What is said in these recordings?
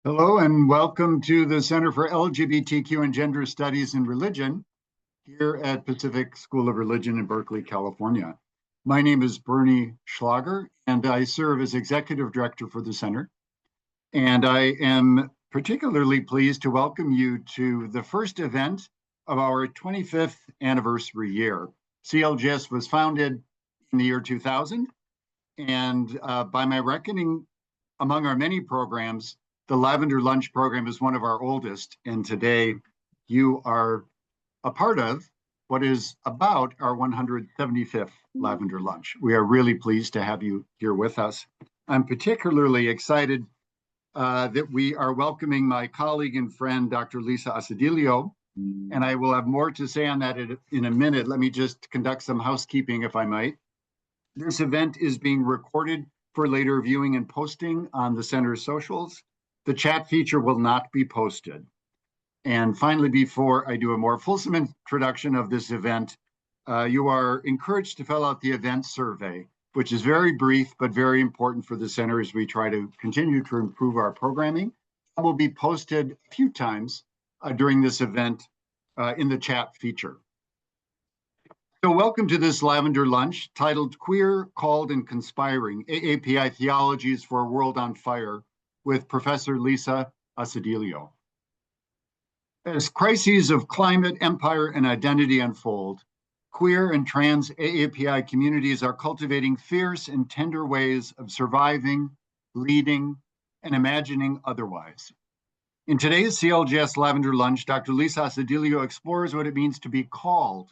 Hello and welcome to the Center for LGBTQ and Gender Studies in Religion here at Pacific School of Religion in Berkeley, California. My name is Bernie Schlager and I serve as Executive Director for the Center. And I am particularly pleased to welcome you to the first event of our 25th anniversary year. CLGS was founded in the year 2000, and by my reckoning, among our many programs, the Lavender Lunch program is one of our oldest, and today you are a part of what is about our 175th Lavender Lunch. We are really pleased to have you here with us. I'm particularly excited that we are welcoming my colleague and friend, Dr. Lisa Asedillo, and I will have more to say on that in a minute. Let me just conduct some housekeeping, if I might. This event is being recorded for later viewing and posting on the Center's socials. The chat feature will not be posted. And finally, before I do a more fulsome introduction of this event, you are encouraged to fill out the event survey, which is very brief but very important for the Center as we try to continue to improve our programming. It will be posted a few times during this event in the chat feature. So welcome to this Lavender Lunch titled Queer, Called, and Conspiring, AAPI Theologies for a World on Fire, with Professor Lisa Asedillo. As crises of climate, empire, and identity unfold, queer and trans AAPI communities are cultivating fierce and tender ways of surviving, leading, and imagining otherwise. In today's CLGS Lavender Lunch, Dr. Lisa Asedillo explores what it means to be called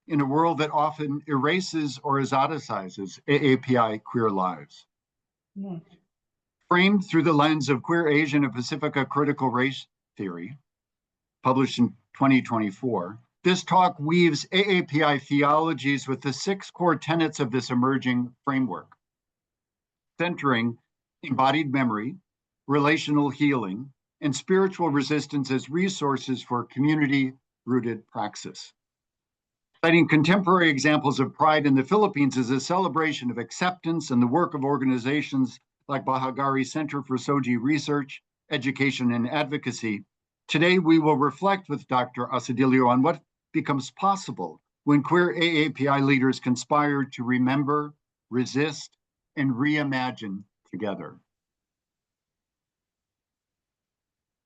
in a world that often erases or exoticizes AAPI queer lives. Yeah. Framed through the lens of queer Asian and Pasifika critical race theory, published in 2024, this talk weaves AAPI theologies with the 6 core tenets of this emerging framework, centering embodied memory, relational healing, and spiritual resistance as resources for community-rooted praxis. Citing contemporary examples of pride in the Philippines as a celebration of acceptance and the work of organizations like Bahaghari Center for SOGIE Research, Education, and Advocacy, today we will reflect with Dr. Asedillo on what becomes possible when queer AAPI leaders conspire to remember, resist, and reimagine together.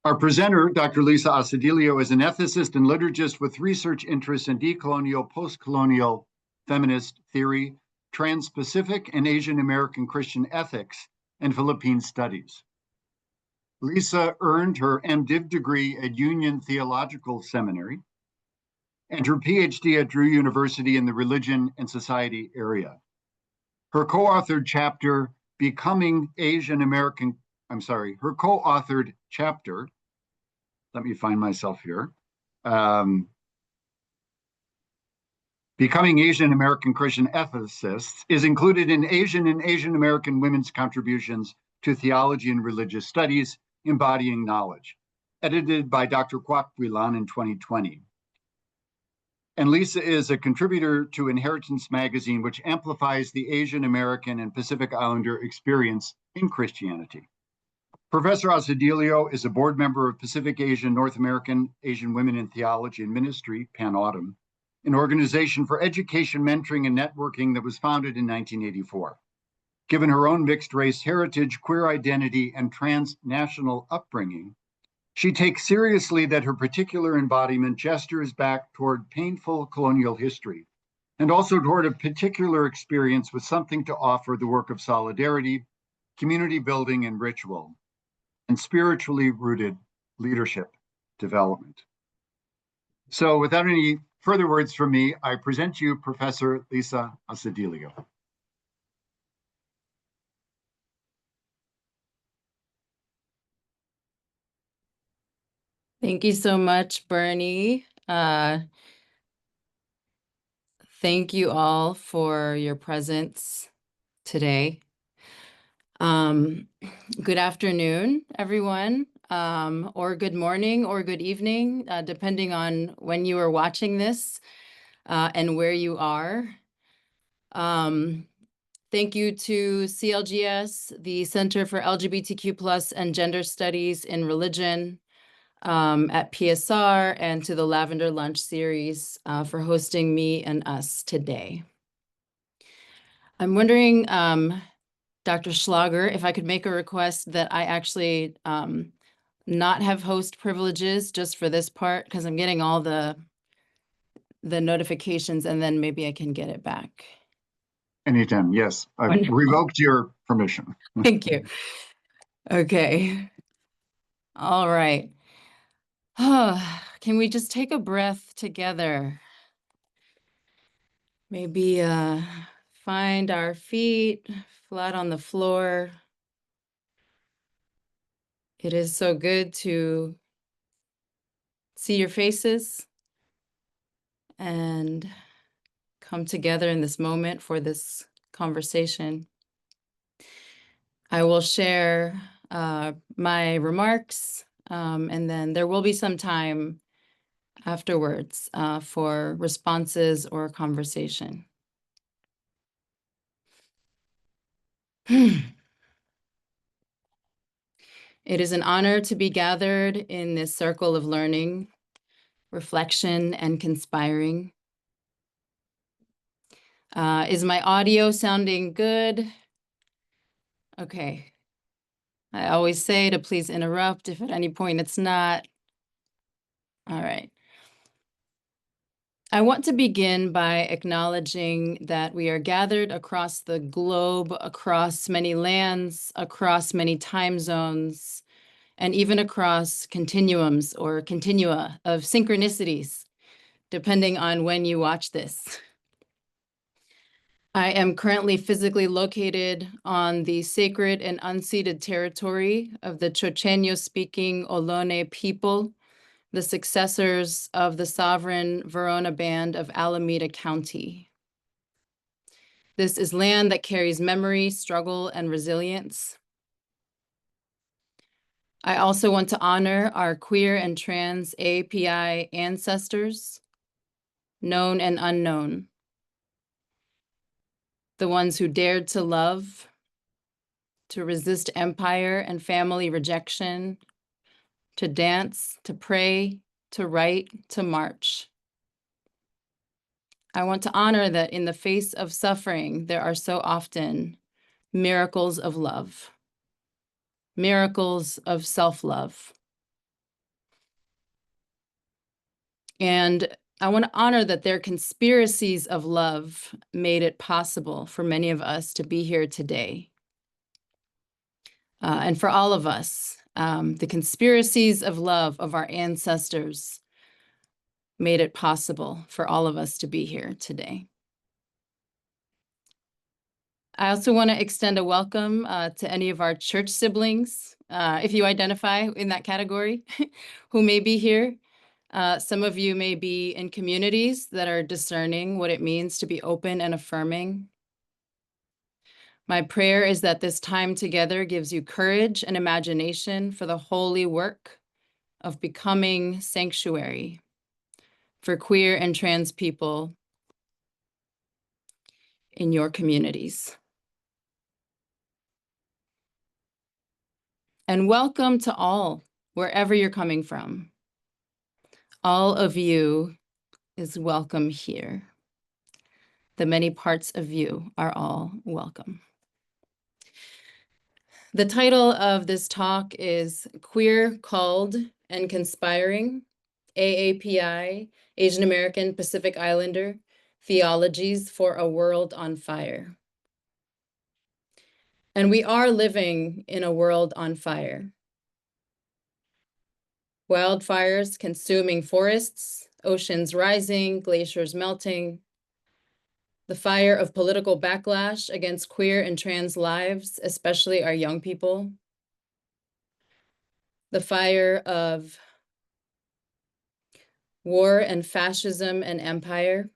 Our presenter, Dr. Lisa Asedillo, is an ethicist and liturgist with research interests in decolonial, post-colonial feminist theory, trans-Pacific and Asian American Christian ethics, and Philippine studies. Lisa earned her MDiv degree at Union Theological Seminary and her PhD at Drew University in the Religion and Society area. Her co-authored chapter, her co-authored chapter, let me find myself here, Becoming Asian American Christian Ethicists, is included in Asian and Asian American Women's Contributions to Theology and Religious Studies, Embodying Knowledge, edited by Dr. Kwok Wilan in 2020. And Lisa is a contributor to Inheritance Magazine, which amplifies the Asian American and Pacific Islander experience in Christianity. Professor Asedillo is a board member of Pacific Asian North American Asian Women in Theology and Ministry, PAN-AUTUM, an organization for education, mentoring, and networking that was founded in 1984. Given her own mixed race heritage, queer identity, and transnational upbringing, she takes seriously that her particular embodiment gestures back toward painful colonial history, and also toward a particular experience with something to offer the work of solidarity, community building, and ritual, and spiritually rooted leadership development. So without any further words from me, I present to you Professor Lisa Asedillo. Thank you so much, Bernie. Thank you all for your presence today. Good afternoon, everyone, or good morning or good evening, depending on when you are watching this and where you are. Thank you to CLGS, the Center for LGBTQ+ and Gender Studies in Religion at PSR, and to the Lavender Lunch series for hosting me and us today. I'm wondering, Dr. Schlager, if I could make a request that I actually not have host privileges just for this part, because I'm getting all the notifications, and then maybe I can get it back. Anytime, yes. I've Wonderful. revoked your permission. Thank you. Okay. All right. Can we just take a breath together? Maybe find our feet flat on the floor. It is so good to see your faces and come together in this moment for this conversation. I will share my remarks, and then there will be some time afterwards for responses or conversation. It is an honor to be gathered in this circle of learning, reflection, and conspiring. Is my audio sounding good? Okay. I always say to please interrupt if at any point it's not. All right. I want to begin by acknowledging that we are gathered across the globe, across many lands, across many time zones, and even across continuums or continua of synchronicities, depending on when you watch this. I am currently physically located on the sacred and unceded territory of the Chochenyo-speaking Ohlone people, the successors of the sovereign Verona Band of Alameda County. This is land that carries memory, struggle, and resilience. I also want to honor our queer and trans AAPI ancestors, known and unknown, the ones who dared to love, to resist empire and family rejection, to dance, to pray, to write, to march. I want to honor that in the face of suffering, there are so often miracles of love, miracles of self-love. And I want to honor that their conspiracies of love made it possible for many of us to be here today. And for all of us, the conspiracies of love of our ancestors made it possible for all of us to be here today. I also want to extend a welcome to any of our church siblings, if you identify in that category, who may be here. Some of you may be in communities that are discerning what it means to be open and affirming. My prayer is that this time together gives you courage and imagination for the holy work of becoming sanctuary for queer and trans people in your communities. And welcome to all, wherever you're coming from. All of you is welcome here. The many parts of you are all welcome. The title of this talk is Queer, Called, and Conspiring, AAPI, Asian American Pacific Islander, Theologies for a World on Fire. And we are living in a world on fire. Wildfires consuming forests, oceans rising, glaciers melting, the fire of political backlash against queer and trans lives, especially our young people, the fire of war and fascism and empire,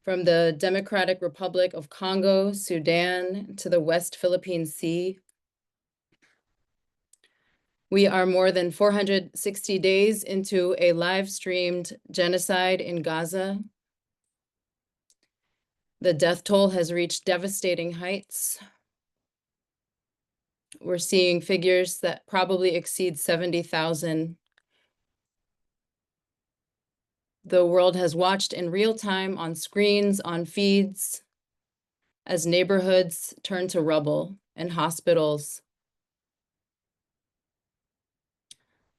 from the Democratic Republic of Congo, Sudan, to the West Philippine Sea. We are more than 460 days into a live-streamed genocide in Gaza. The death toll has reached devastating heights. We're seeing figures that probably exceed 70,000. The world has watched in real time on screens, on feeds, as neighborhoods turn to rubble and hospitals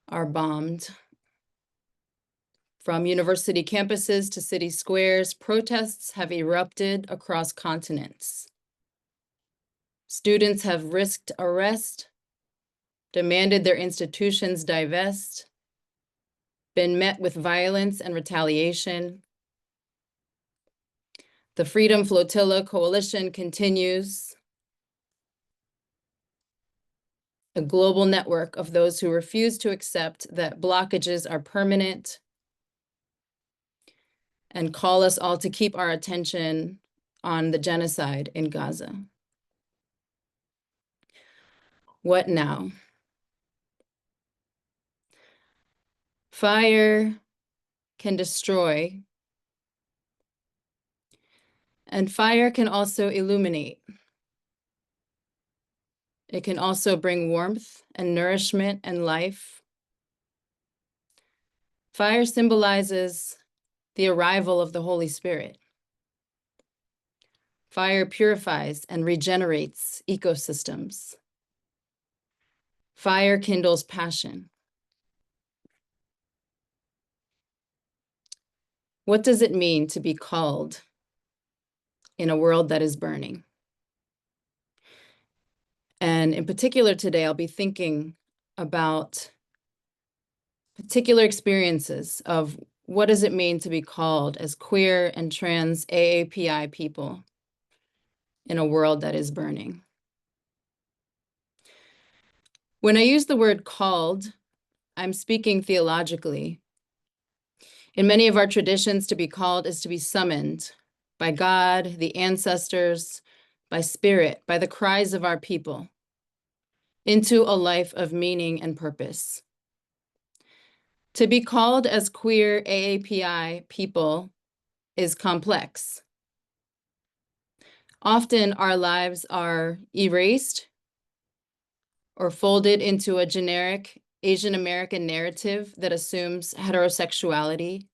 are bombed. From university campuses to city squares, protests have erupted across continents. Students have risked arrest, demanded their institutions divest, been met with violence and retaliation. The Freedom Flotilla Coalition continues, a global network of those who refuse to accept that blockages are permanent and call us all to keep our attention on the genocide in Gaza. What now? Fire can destroy, and fire can also illuminate. It can also bring warmth and nourishment and life. Fire symbolizes the arrival of the Holy Spirit. Fire purifies and regenerates ecosystems. Fire kindles passion. What does it mean to be called in a world that is burning? And in particular today, I'll be thinking about particular experiences of what does it mean to be called as queer and trans AAPI people in a world that is burning. When I use the word called, I'm speaking theologically. In many of our traditions, to be called is to be summoned by God, the ancestors, by spirit, by the cries of our people, into a life of meaning and purpose. To be called as queer AAPI people is complex. Often our lives are erased or folded into a generic Asian American narrative that assumes heterosexuality,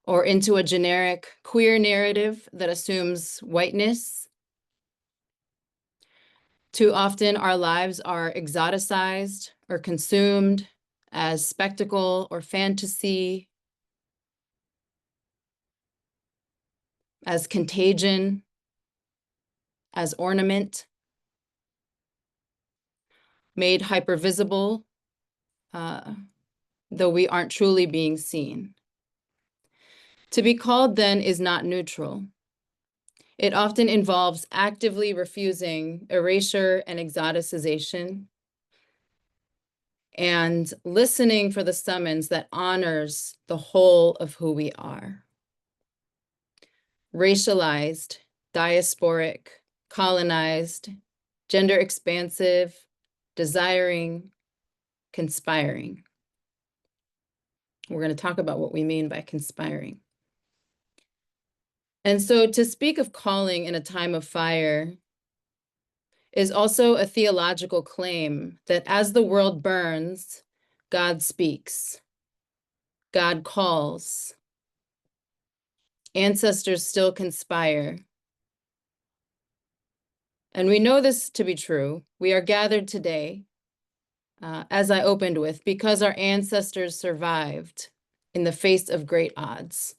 or into a generic queer narrative that assumes whiteness. Too often our lives are exoticized or consumed as spectacle or fantasy, as contagion, as ornament, made hypervisible, though we aren't truly being seen. To be called then is not neutral. It often involves actively refusing erasure and exoticization and listening for the summons that honors the whole of who we are. Racialized, diasporic, colonized, gender expansive, desiring, conspiring. We're going to talk about what we mean by conspiring. And so to speak of calling in a time of fire is also a theological claim that as the world burns, God speaks, God calls, ancestors still conspire. And we know this to be true. We are gathered today, as I opened with, because our ancestors survived in the face of great odds.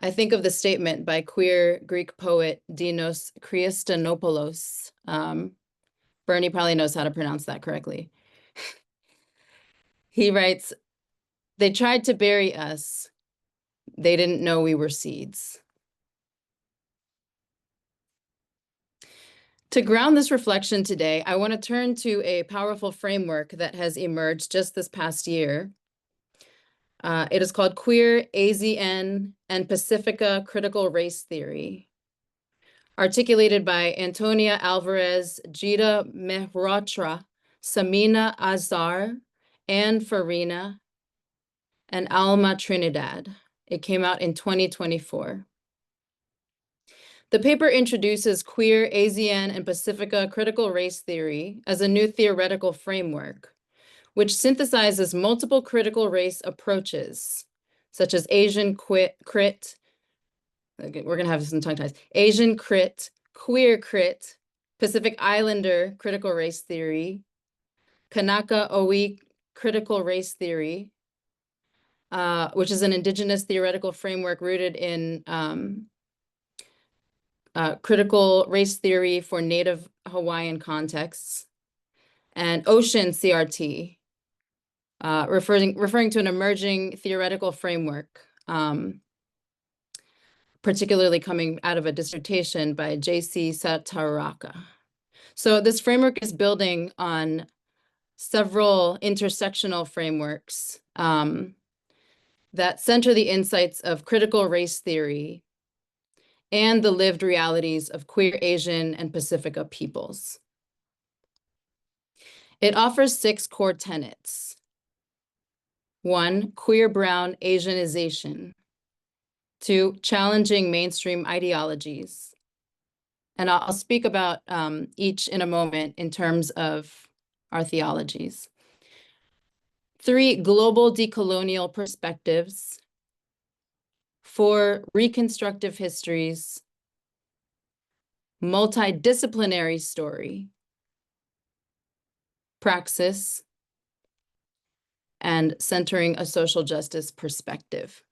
I think of the statement by queer Greek poet Dinos Christianopoulos. Bernie probably knows how to pronounce that correctly. He writes, "They tried to bury us. They didn't know we were seeds." To ground this reflection today, I want to turn to a powerful framework that has emerged just this past year. It is called Queer, AZN, and Pasifika Critical Race Theory, articulated by Antonia Alvarez, Jita Mehrotra, Samina Azar, Anne Farina, and Alma Trinidad It came out in 2024. The paper introduces queer, ASEAN, and Pasifika critical race theory as a new theoretical framework, which synthesizes multiple critical race approaches, such as Asian crit, okay, we're going to have some tongue ties, Asian crit, queer crit, Pacific Islander critical race theory, Kanaka Oe critical race theory, which is an indigenous theoretical framework rooted in critical race theory for Native Hawaiian contexts, and Ocean CRT, referring to an emerging theoretical framework, particularly coming out of a dissertation by J.C. Sataraka. So this framework is building on several intersectional frameworks that center the insights of critical race theory and the lived realities of queer Asian and Pasifika peoples. It offers 6 core tenets. 1, queer brown Asianization. 2, challenging mainstream ideologies. And I'll speak about each in a moment in terms of our theologies. 3, global decolonial perspectives. 4, reconstructive histories. Multidisciplinary story. Praxis. And centering a social justice perspective.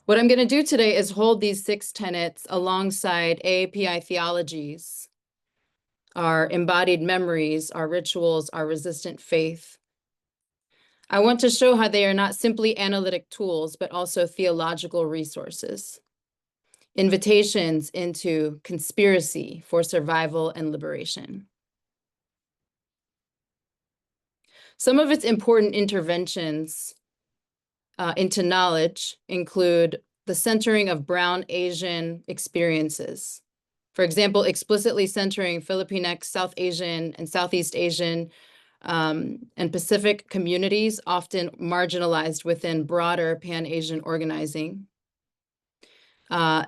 What I'm going to do today is hold these 6 tenets alongside AAPI Theologies, our embodied memories, our rituals, our resistant faith. I want to show how they are not simply analytic tools, but also theological resources, invitations into conspiracy for survival and liberation. Some of its important interventions into knowledge include the centering of brown Asian experiences. For example, explicitly centering Filipinx, South Asian, and Southeast Asian and Pacific communities, often marginalized within broader Pan-Asian organizing.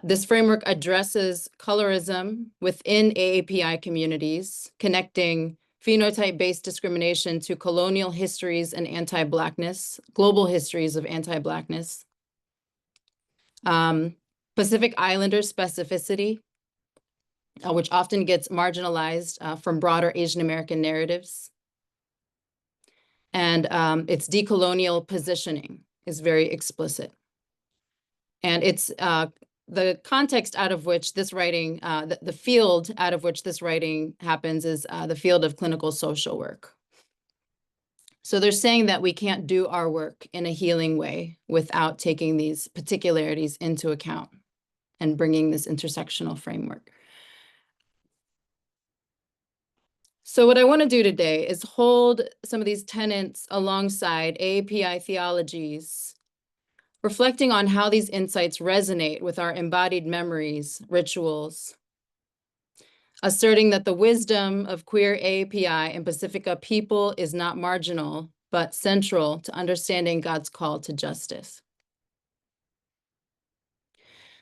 This framework addresses colorism within AAPI communities, connecting phenotype-based discrimination to colonial histories and anti-Blackness, global histories of anti-Blackness. Pacific Islander specificity, which often gets marginalized from broader Asian American narratives. And its decolonial positioning is very explicit. And it's the context out of which this writing, the field out of which this writing happens is the field of clinical social work. So they're saying that we can't do our work in a healing way without taking these particularities into account and bringing this intersectional framework. So what I want to do today is hold some of these tenets alongside AAPI Theologies, reflecting on how these insights resonate with our embodied memories, rituals, asserting that the wisdom of queer AAPI and Pasifika people is not marginal, but central to understanding God's call to justice.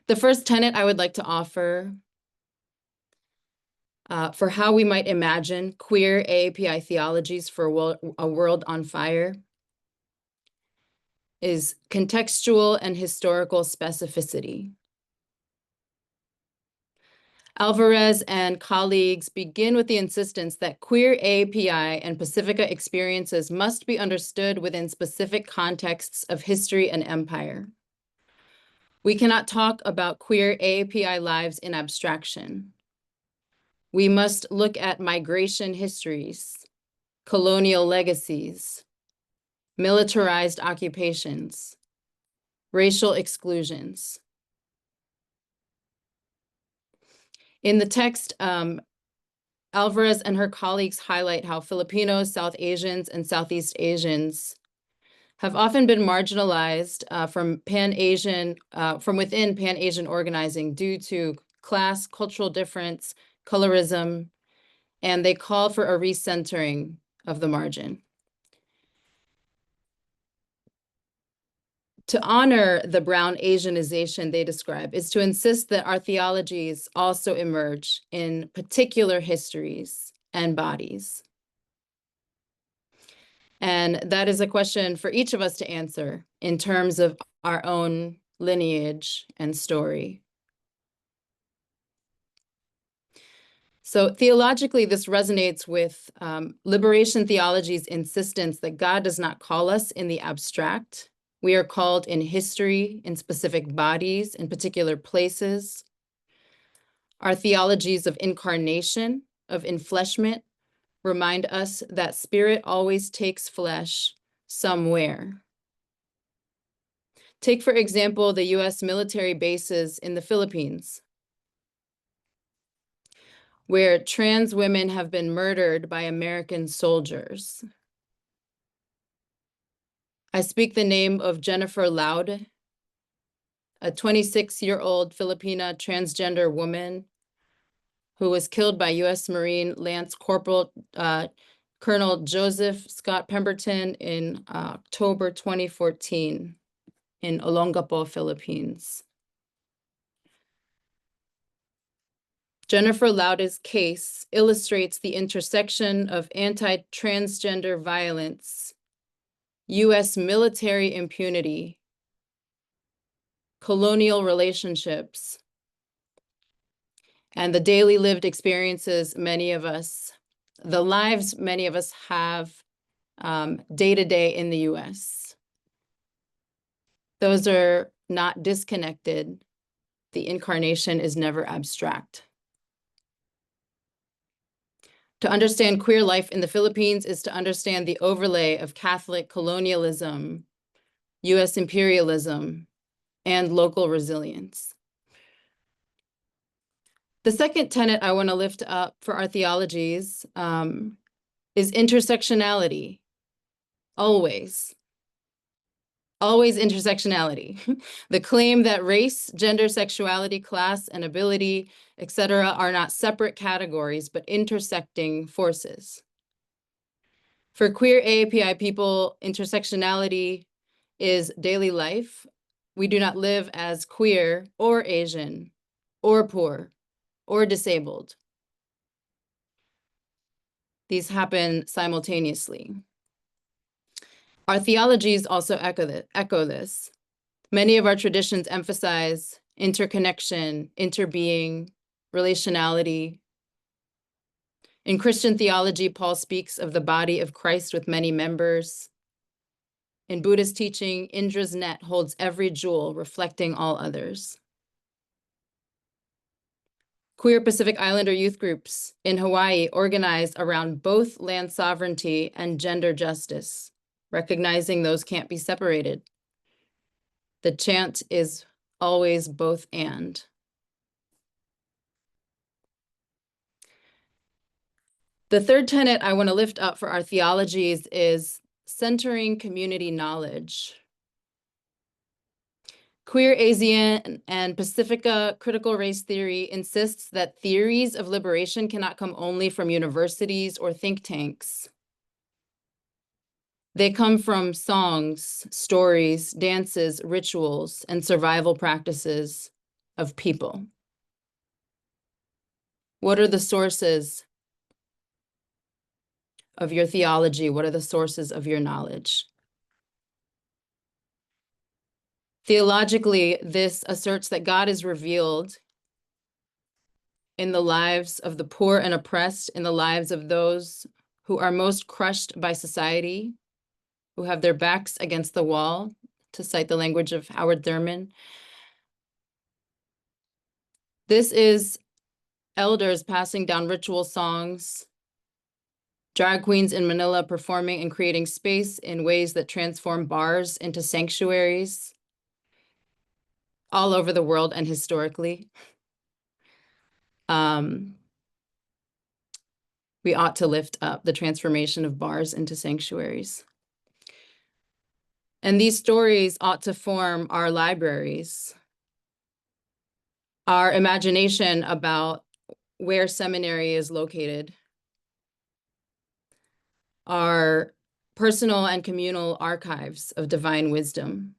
The first tenet I would like to offer for how we might imagine queer AAPI theologies for a world on fire is contextual and historical specificity. Alvarez and colleagues begin with the insistence that queer AAPI and Pasifika experiences must be understood within specific contexts of history and empire. We cannot talk about queer AAPI lives in abstraction. We must look at migration histories, colonial legacies, militarized occupations, racial exclusions. In the text, Alvarez and her colleagues highlight how Filipinos, South Asians, and Southeast Asians have often been marginalized from within Pan-Asian organizing due to class, cultural difference, colorism, and they call for a recentering of the margin. To honor the brown Asianization they describe is to insist that our theologies also emerge in particular histories and bodies. And that is a question for each of us to answer in terms of our own lineage and story. So theologically, this resonates with liberation theology's insistence that God does not call us in the abstract. We are called in history, in specific bodies, in particular places. Our theologies of incarnation, of enfleshment, remind us that spirit always takes flesh somewhere. Take, for example, the US military bases in the Philippines, where trans women have been murdered by American soldiers. I speak the name of Jennifer Loud, a 26-year-old Filipina transgender woman who was killed by US Marine Lance Corporal Colonel Joseph Scott Pemberton in October 2014 in Olongapo, Philippines. Jennifer Loud's case illustrates the intersection of anti-transgender violence, US military impunity, colonial relationships, and the daily lived experiences the lives many of us have day to day in the US. Those are not disconnected. The incarnation is never abstract. To understand queer life in the Philippines is to understand the overlay of Catholic colonialism, US imperialism, and local resilience. The second tenet I want to lift up for our theologies is intersectionality. Always intersectionality. The claim that race, gender, sexuality, class, and ability, etc., are not separate categories, but intersecting forces. For queer AAPI people, intersectionality is daily life. We do not live as queer or Asian or poor or disabled. These happen simultaneously. Our theologies also echo this. Many of our traditions emphasize interconnection, interbeing, relationality. In Christian theology, Paul speaks of the body of Christ with many members. In Buddhist teaching, Indra's net holds every jewel, reflecting all others. Queer Pacific Islander youth groups in Hawaii organize around both land sovereignty and gender justice, recognizing those can't be separated. The chant is always both and. The third tenet I want to lift up for our theologies is centering community knowledge. Queer Asian and Pasifika critical race theory insists that theories of liberation cannot come only from universities or think tanks. They come from songs, stories, dances, rituals, and survival practices of people. What are the sources of your theology? What are the sources of your knowledge? Theologically, this asserts that God is revealed in the lives of the poor and oppressed, in the lives of those who are most crushed by society, who have their backs against the wall, to cite the language of Howard Thurman. This is elders passing down ritual songs, drag queens in Manila performing and creating space in ways that transform bars into sanctuaries all over the world and historically. We ought to lift up the transformation of bars into sanctuaries. And these stories ought to form our libraries, our imagination about where seminary is located, our personal and communal archives of divine wisdom.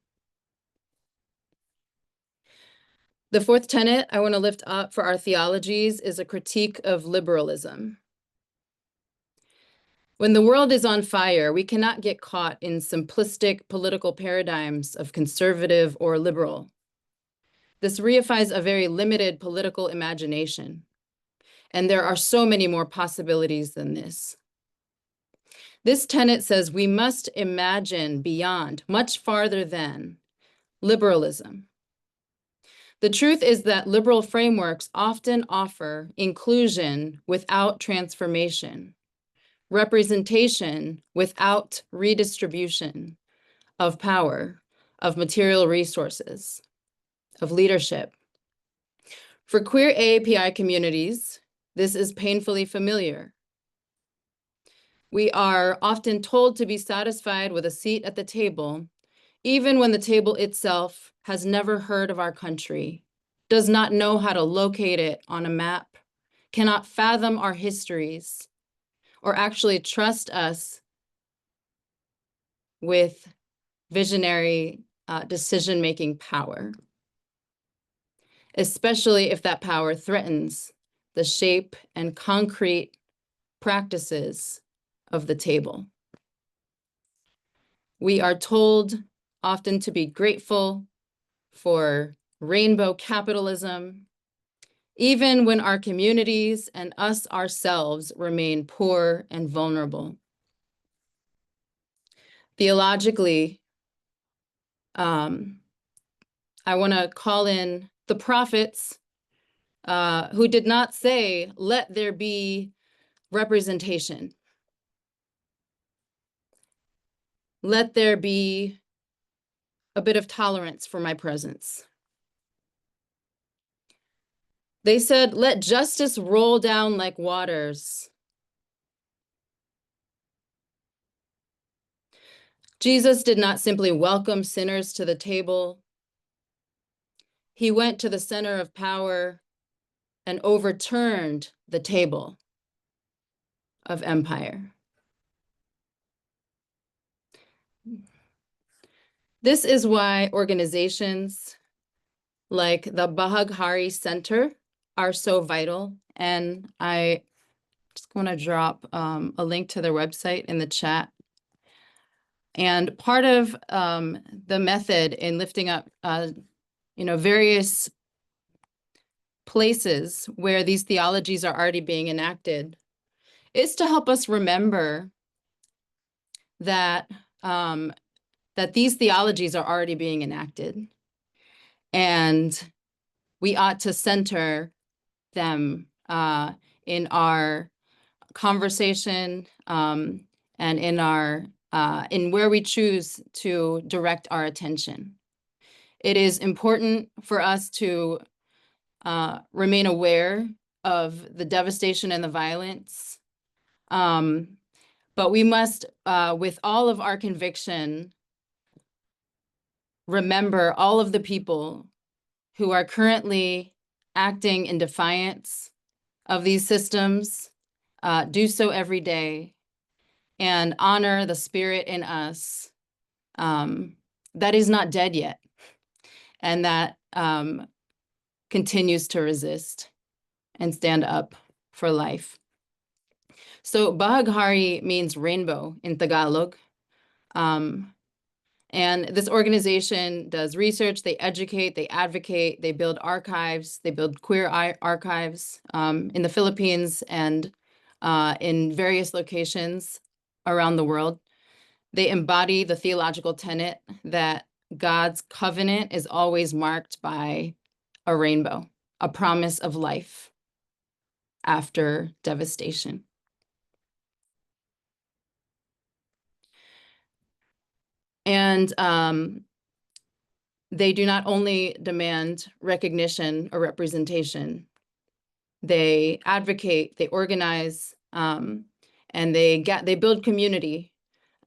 The fourth tenet I want to lift up for our theologies is a critique of liberalism. When the world is on fire, we cannot get caught in simplistic political paradigms of conservative or liberal. This reifies a very limited political imagination, and there are so many more possibilities than this. This tenet says we must imagine beyond, much farther than, liberalism. The truth is that liberal frameworks often offer inclusion without transformation, representation without redistribution of power, of material resources, of leadership. For queer AAPI communities, this is painfully familiar. We are often told to be satisfied with a seat at the table, even when the table itself has never heard of our country, does not know how to locate it on a map, cannot fathom our histories, or actually trust us with visionary decision-making power, especially if that power threatens the shape and concrete practices of the table. We are told often to be grateful for rainbow capitalism, even when our communities and us ourselves remain poor and vulnerable. Theologically, I want to call in the prophets who did not say, let there be representation. Let there be a bit of tolerance for my presence. They said, let justice roll down like waters. Jesus did not simply welcome sinners to the table. He went to the center of power and overturned the table of empire. This is why organizations like the Bahaghari Center are so vital. And I just want to drop a link to their website in the chat. And part of the method in lifting up, various places where these theologies are already being enacted is to help us remember that that these theologies are already being enacted, and we ought to center them in our conversation and in our in where we choose to direct our attention. It is important for us to remain aware of the devastation and the violence, but we must, with all of our conviction, remember all of the people who are currently acting in defiance of these systems, do so every day, and honor the spirit in us that is not dead yet, and that continues to resist and stand up for life. So Bahaghari means rainbow in Tagalog. And this organization does research, they educate, they advocate, they build archives, they build queer archives in the Philippines and in various locations around the world. They embody the theological tenet that God's covenant is always marked by a rainbow, a promise of life after devastation. And they do not only demand recognition or representation, they advocate, they organize, and they build community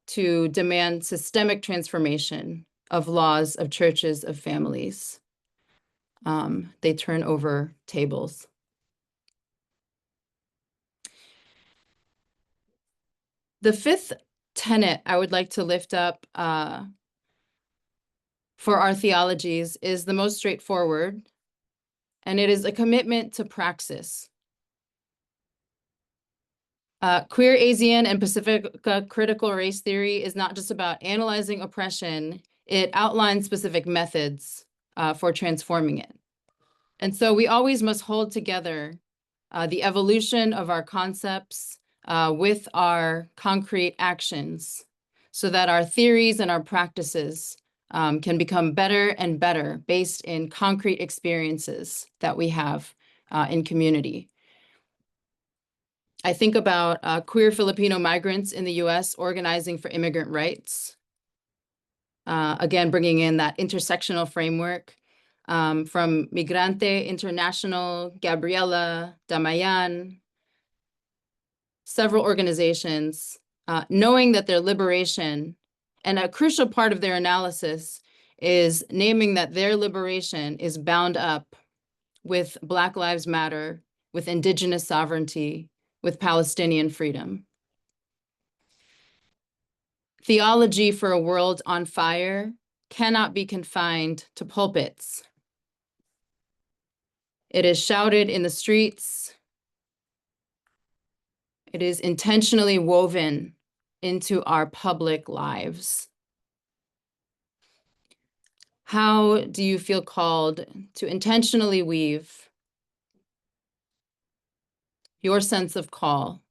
to demand systemic transformation of laws, of churches, of families. They turn over tables. The fifth tenet I would like to lift up for our theologies is the most straightforward, and it is a commitment to praxis. Queer Asian and Pasifika critical race theory is not just about analyzing oppression, it outlines specific methods for transforming it. And so we always must hold together the evolution of our concepts with our concrete actions so that our theories and our practices can become better and better based in concrete experiences that we have in community. I think about queer Filipino migrants in the US organizing for immigrant rights. Again, bringing in that intersectional framework from Migrante International, Gabriela, Damayan, several organizations, knowing that their liberation, and a crucial part of their analysis is naming that their liberation is bound up with Black Lives Matter, with Indigenous sovereignty, with Palestinian freedom. Theology for a world on fire cannot be confined to pulpits. It is shouted in the streets. It is intentionally woven into our public lives. How do you feel called to intentionally weave your sense of call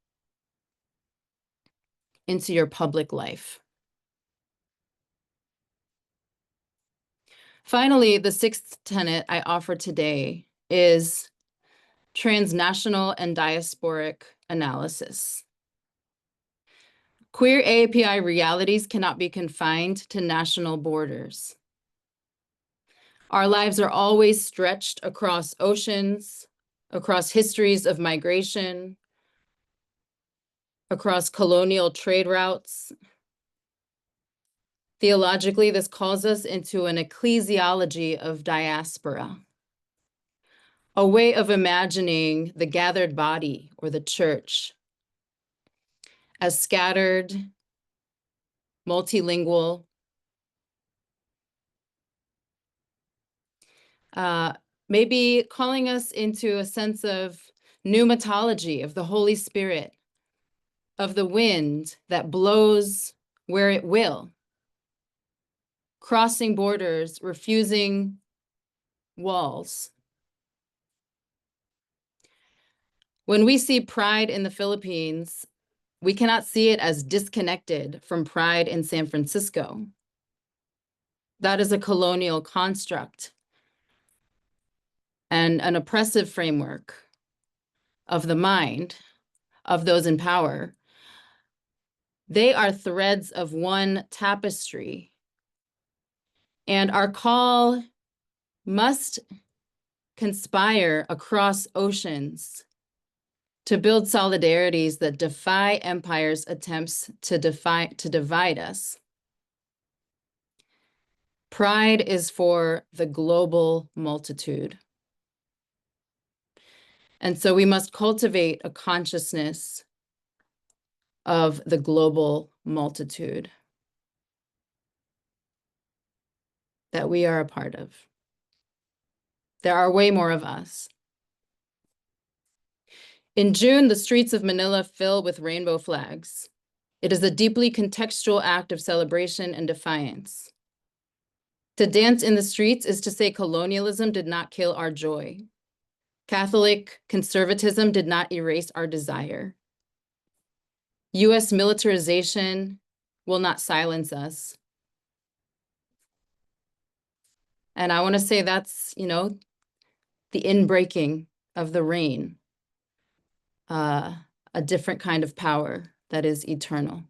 into your public life? Finally, the sixth tenet I offer today is transnational and diasporic analysis. Queer AAPI realities cannot be confined to national borders. Our lives are always stretched across oceans, across histories of migration, across colonial trade routes. Theologically, this calls us into an ecclesiology of diaspora, a way of imagining the gathered body or the church as scattered, multilingual, maybe calling us into a sense of pneumatology of the Holy Spirit, of the wind that blows where it will, crossing borders, refusing walls. When we see pride in the Philippines, we cannot see it as disconnected from pride in San Francisco. That is a colonial construct and an oppressive framework of the mind of those in power. They are threads of one tapestry. And our call must conspire across oceans to build solidarities that defy empire's attempts to divide us. Pride is for the global multitude. And so we must cultivate a consciousness of the global multitude that we are a part of. There are way more of us. In June, the streets of Manila fill with rainbow flags. It is a deeply contextual act of celebration and defiance. To dance in the streets is to say colonialism did not kill our joy. Catholic conservatism did not erase our desire. US militarization will not silence us. And I want to say that's, the inbreaking of the rain, a different kind of power that is eternal.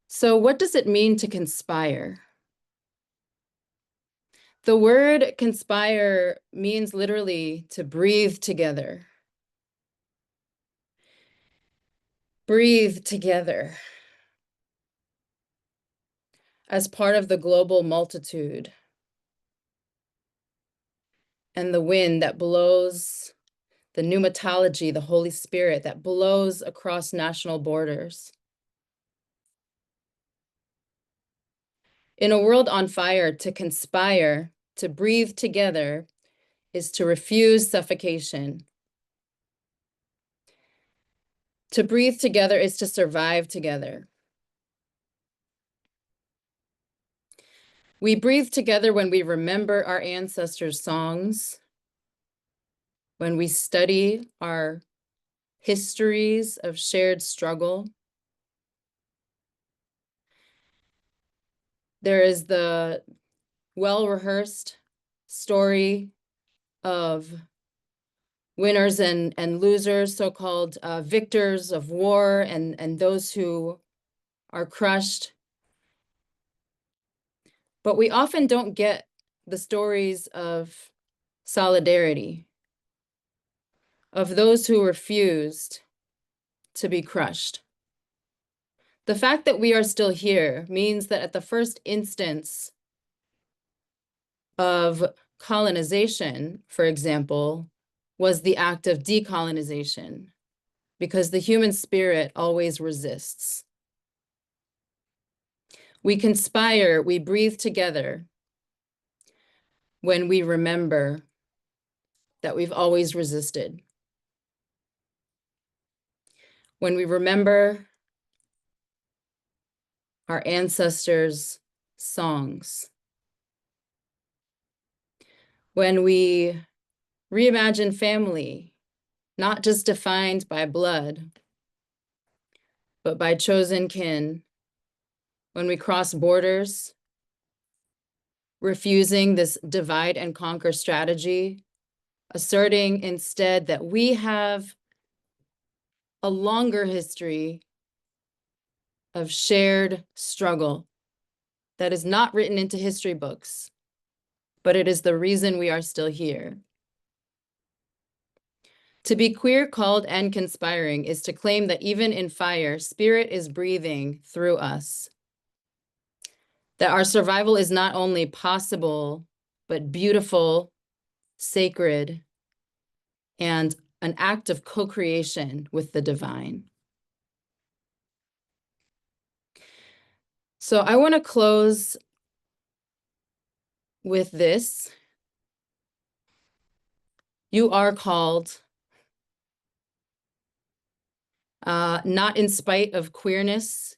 So what does it mean to conspire? The word conspire means literally to breathe together. Breathe together as part of the global multitude and the wind that blows, the pneumatology, the Holy Spirit that blows across national borders. In a world on fire, to conspire To breathe together is to refuse suffocation. To breathe together is to survive together. We breathe together when we remember our ancestors' songs, when we study our histories of shared struggle. There is the well-rehearsed story of winners and losers, so-called victors of war, and those who are crushed. But we often don't get the stories of solidarity, of those who refused to be crushed. The fact that we are still here means that at the first instance of colonization, for example, was the act of decolonization, because the human spirit always resists. We conspire, we breathe together when we remember that we've always resisted. When we remember our ancestors' songs. When we reimagine family, not just defined by blood, but by chosen kin. When we cross borders, refusing this divide and conquer strategy, asserting instead that we have a longer history of shared struggle that is not written into history books, but it is the reason we are still here. To be queer, called, and conspiring is to claim that even in fire, spirit is breathing through us. That our survival is not only possible, but beautiful, sacred, and an act of co-creation with the divine. So I want to close with this. You are called, not in spite of queerness,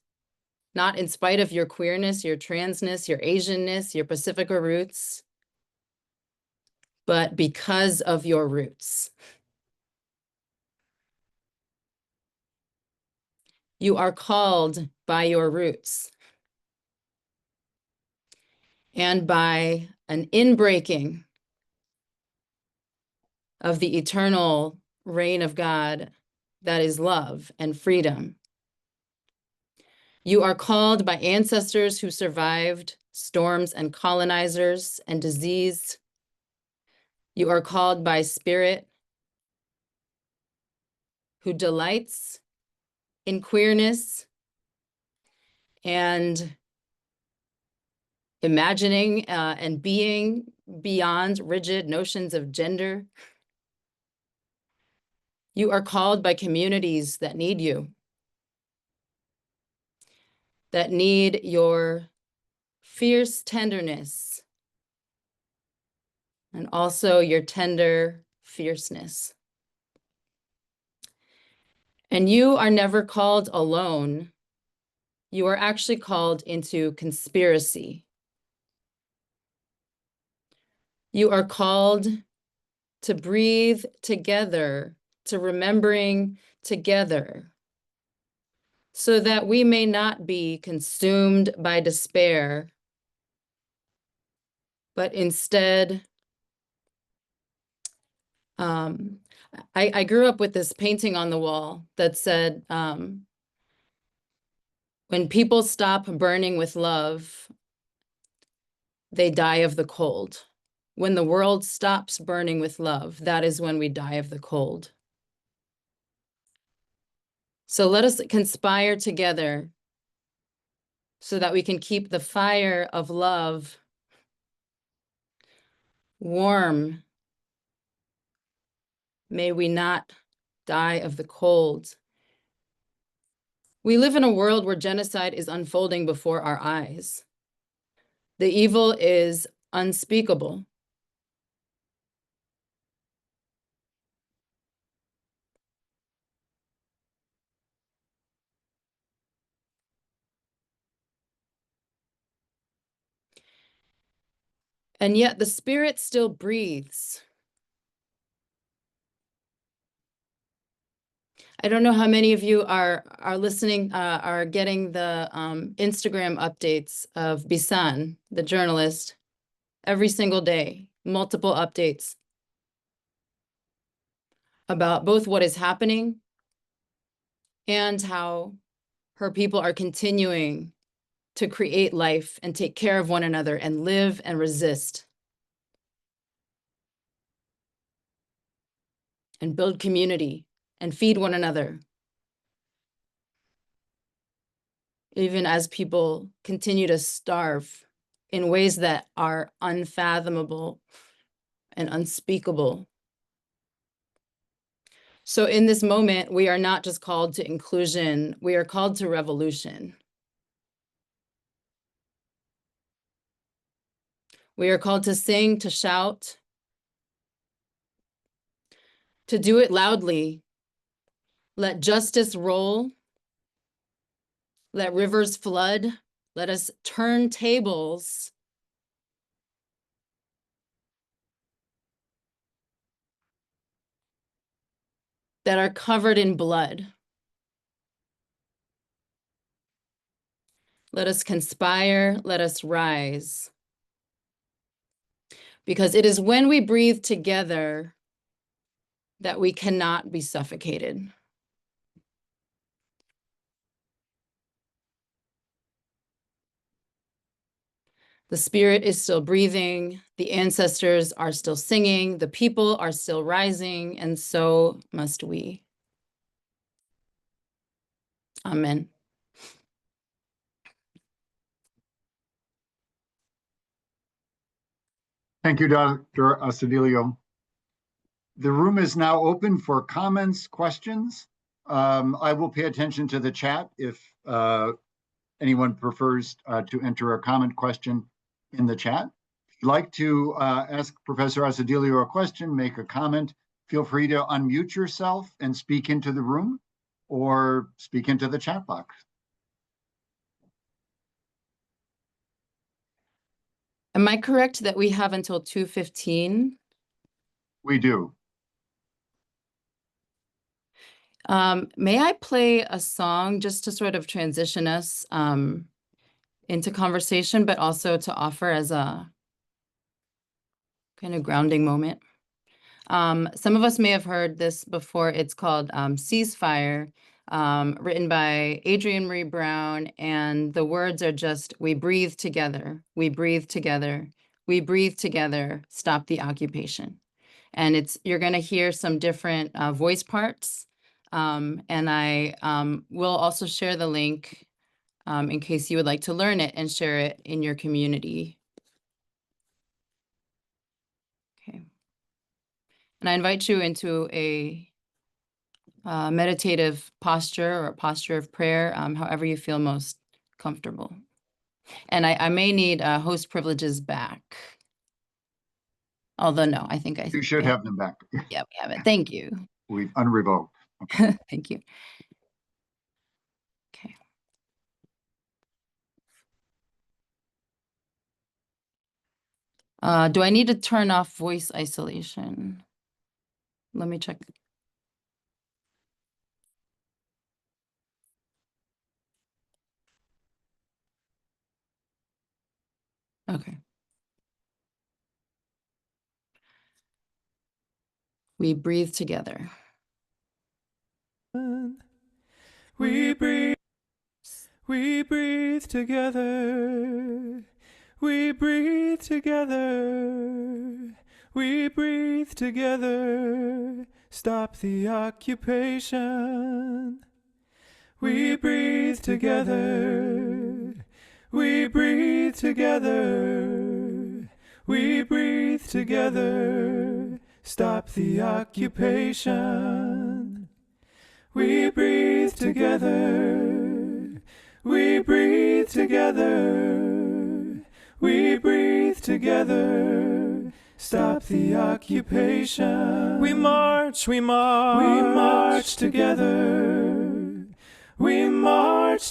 not in spite of your queerness, your transness, your Asianness, your Pacifica roots, but because of your roots. You are called by your roots and by an inbreaking of the eternal reign of God that is love and freedom. You are called by ancestors who survived storms and colonizers and disease. You are called by spirit who delights in queerness and imagining and being beyond rigid notions of gender. You are called by communities that need you, that need your fierce tenderness and also your tender fierceness. And you are never called alone. You are actually called into conspiracy. You are called to breathe together, to remembering together, so that we may not be consumed by despair, but instead, I grew up with this painting on the wall that said, when people stop burning with love, they die of the cold. When the world stops burning with love, that is when we die of the cold. So let us conspire together so that we can keep the fire of love warm. May we not die of the cold. We live in a world where genocide is unfolding before our eyes. The evil is unspeakable. And yet the Spirit still breathes. I don't know how many of you are listening, are getting the Instagram updates of Bisan, the journalist, every single day, multiple updates about both what is happening and how her people are continuing to create life and take care of one another and live and resist and build community and feed one another, even as people continue to starve in ways that are unfathomable and unspeakable. So in this moment, we are not just called to inclusion, we are called to revolution. We are called to sing, to shout, to do it loudly. Let justice roll. Let rivers flood. Let us turn tables. That are covered in blood. Let us conspire. Let us rise. Because it is when we breathe together that we cannot be suffocated. The Spirit is still breathing, the ancestors are still singing, the people are still rising, and so must we. Amen. Thank you, Dr. Asedillo. The room is now open for comments, questions. I will pay attention to the chat if anyone prefers to enter a comment question in the chat. If you'd like to ask Professor Asedillo a question, make a comment, feel free to unmute yourself and speak into the room or speak into the chat box. Am I correct that we have until 2:15? We do. May I play a song just to sort of transition us into conversation, but also to offer as a kind of grounding moment? Some of us may have heard this before. It's called Ceasefire, written by Adrienne Marie Brown, and the words are just, we breathe together, we breathe together, we breathe together, stop the occupation. And you're gonna hear some different voice parts, and I will also share the link in case you would like to learn it and share it in your community. Okay. And I invite you into a meditative posture or a posture of prayer, however you feel most comfortable. And I may need host privileges back. Although no, I think You should have them back. Yeah, we have it. Thank you. We've unrevoked. Okay. Thank you. Okay. Do I need to turn off voice isolation? Let me check. Okay. We breathe together. We breathe together. We breathe together. We breathe together. Stop the occupation. We breathe together. We breathe together. We breathe together. Stop the occupation. We breathe together. We breathe together. We breathe together. Stop the occupation. We march together. We march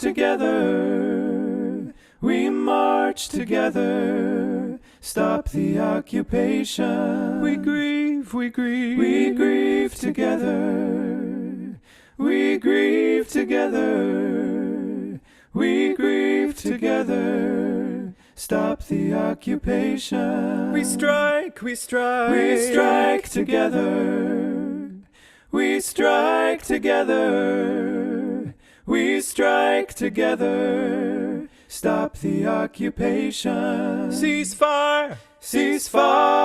together. We march together. stop the occupation. We grieve together. We grieve together. We grieve together. Stop the occupation. We strike together. We strike together. We strike together. Stop the occupation. Ceasefire. Ceasefire.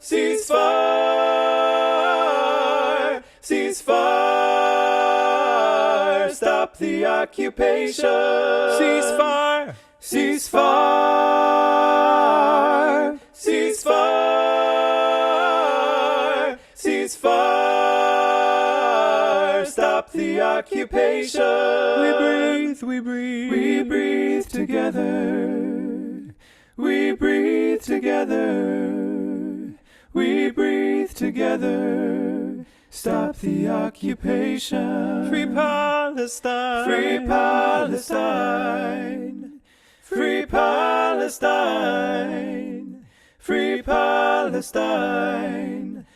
Ceasefire. Ceasefire. Stop the occupation. Ceasefire. Ceasefire. Ceasefire. Ceasefire. Stop the occupation. We breathe together. We breathe together. We breathe together. Stop the occupation. Free Palestine. Free Palestine. Free Palestine. Free Palestine.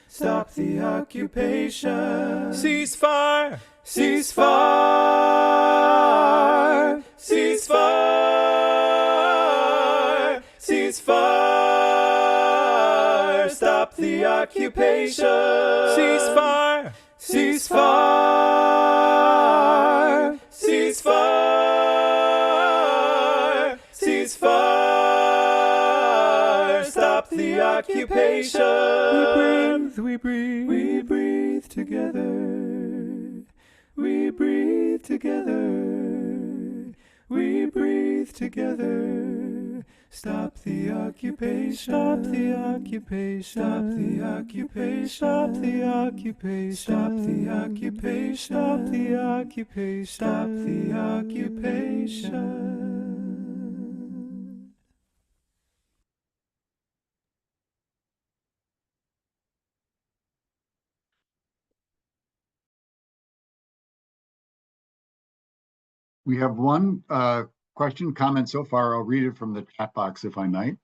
Stop the occupation. Ceasefire. Ceasefire. Ceasefire. Ceasefire. Stop the occupation. Ceasefire. Ceasefire. Ceasefire. Ceasefire. Stop the occupation. We breathe together. We breathe together. We breathe together. Stop the occupation. Stop the occupation. Stop the occupation. Stop the occupation. Stop the occupation. Stop the occupation. Stop the occupation. We have one question, comment so far. I'll read it from the chat box if I might.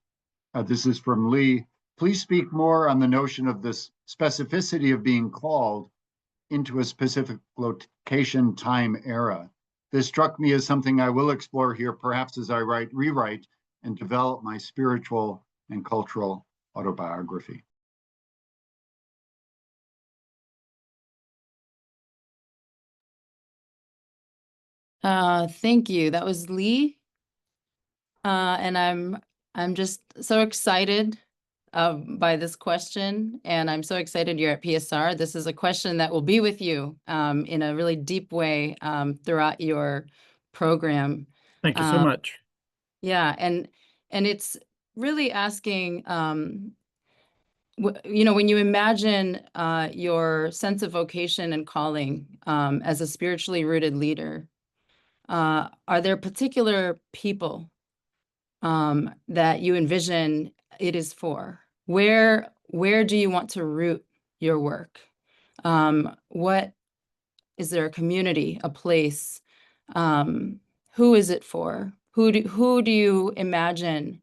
This is from Lee. Please speak more on the notion of this specificity of being called into a specific location, time, era. This struck me as something I will explore here, perhaps as I rewrite, and develop my spiritual and cultural autobiography. Thank you. That was Lee. And I'm just so excited by this question, and I'm so excited you're at PSR. This is a question that will be with you in a really deep way throughout your program. Thank you so much. Yeah, and it's really asking, when you imagine your sense of vocation and calling as a spiritually rooted leader, are there particular people that you envision it is for? Where do you want to root your work? What is there, a community, a place? Who is it for? Who do you imagine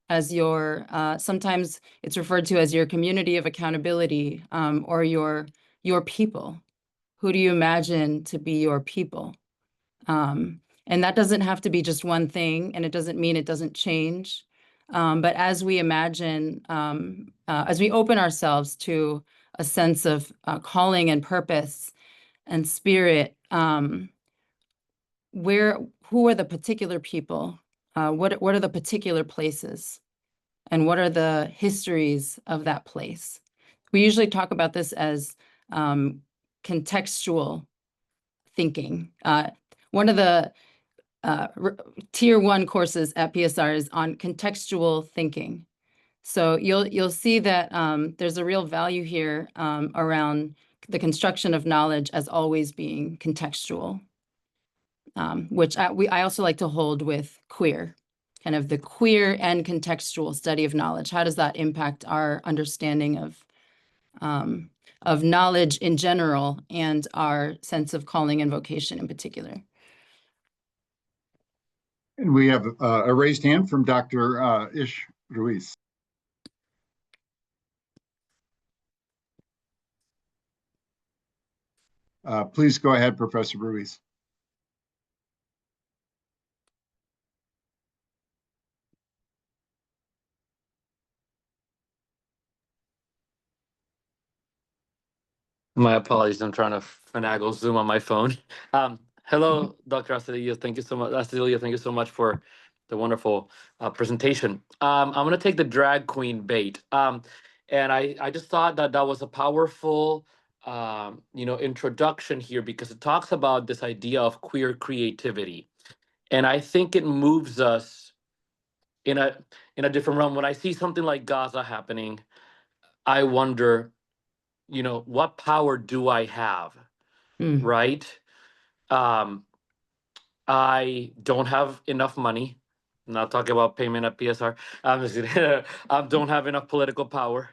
as your, sometimes it's referred to as your community of accountability, or your people? Who do you imagine to be your people? And that doesn't have to be just one thing, and it doesn't mean it doesn't change. But as we imagine, as we open ourselves to a sense of calling and purpose and spirit, who are the particular people? What are the particular places? And what are the histories of that place? We usually talk about this as contextual thinking. One of the tier 1 courses at PSR is on contextual thinking. So you'll see that there's a real value here around the construction of knowledge as always being contextual, which I also like to hold with queer, kind of the queer and contextual study of knowledge. How does that impact our understanding of knowledge in general and our sense of calling and vocation in particular? And we have a raised hand from Dr. Ish Ruiz. Please go ahead, Professor Ruiz. My apologies. I'm trying to finagle Zoom on my phone. Hello, Dr. Asedillo. Thank you so much. Asedillo, thank you so much for the wonderful presentation. I'm going to take the drag queen bait. And I just thought that that was a powerful, introduction here because it talks about this idea of queer creativity. And I think it moves us in a different realm. When I see something like Gaza happening, I wonder, what power do I have? Mm. Right? I don't have enough money. I'm not talking about payment at PSR. I'm just kidding. I don't have enough political power.